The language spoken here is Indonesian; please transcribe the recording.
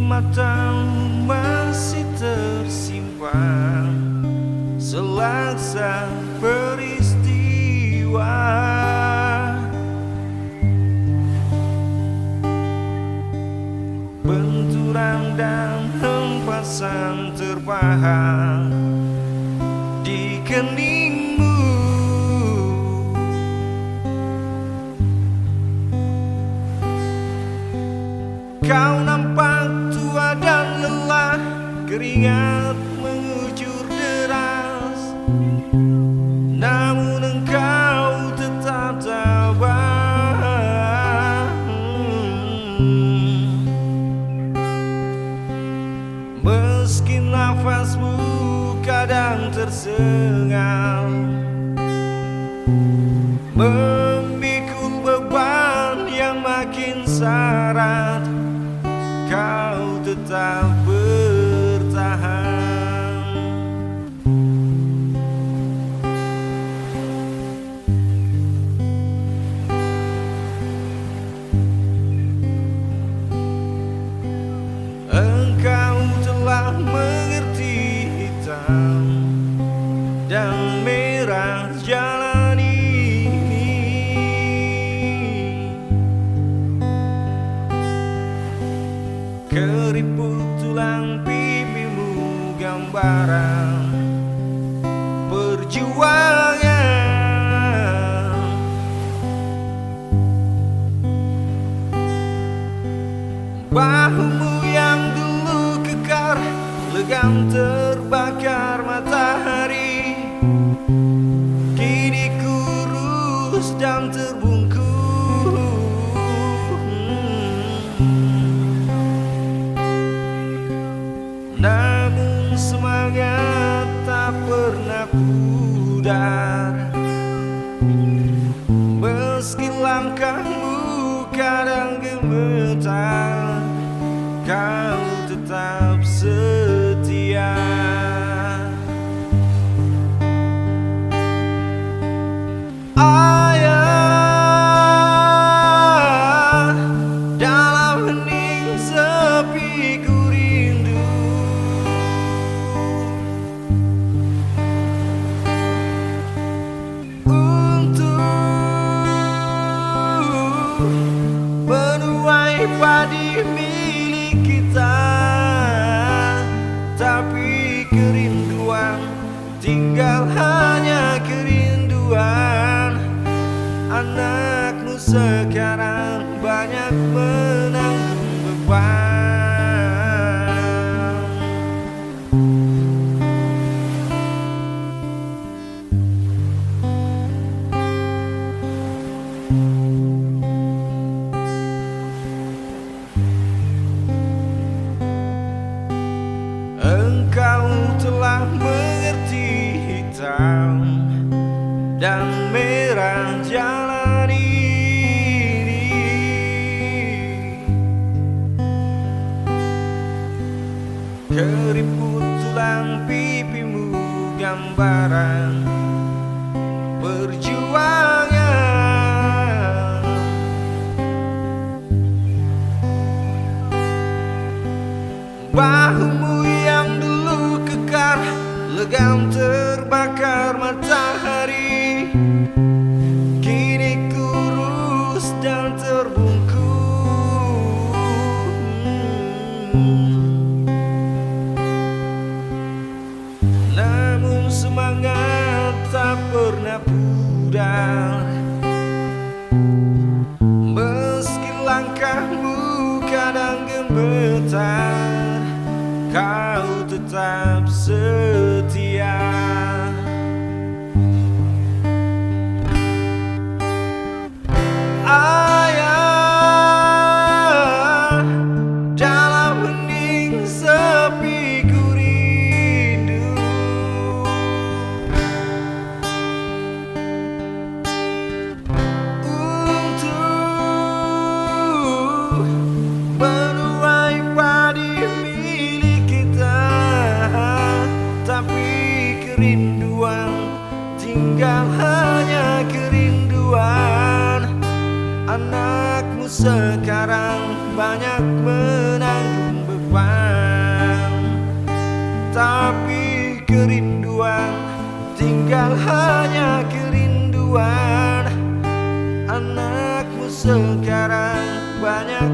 matamu masih tersimpan selaksa peristiwa. Benturan dan hempasan terpahat di keningmu. Kau nampak tua dan lelah, keringat mengucur deras, namun engkau tetap tabah. Meski nafasmu kadang tersengal, memikul beban yang makin syarat, kau tetap bertahan. Engkau telah mengerti hitam dan merah jalan ini. Keriput tulang pipimu gambaran perjuangan. Bahumu yang dulu kekar, legam terbakar matahari, kini kurus dan terbungkus. Namun semangat tak pernah pudar, meski langkahmu kadang gemetar, kau tetap setia. Ayah, dalam hening sepi ku rindu untuk menuai padi milik kita, tapi kerinduan tinggal hanya kerinduan. Anakmu sekarang banyak menanggung beban. Engkau telah mengerti hitam dan merah jalan ini. Keriput tulang pipimu gambaran perjuangan. Bahumu yang dulu kekar, legam terbakar matahari, kini kurus dan terbungkus. Namun semangat tak pernah pudar, meski langkahmu kadang gemetar, kau tetap setia. Ayah, dalam hening sepi ku rindu untuk menuai padi milik kita, tapi kerinduan tinggal hanya kerinduan. Anakmu sekarang banyak menanggung beban. hanya kerinduan. Anakmu sekarang banyak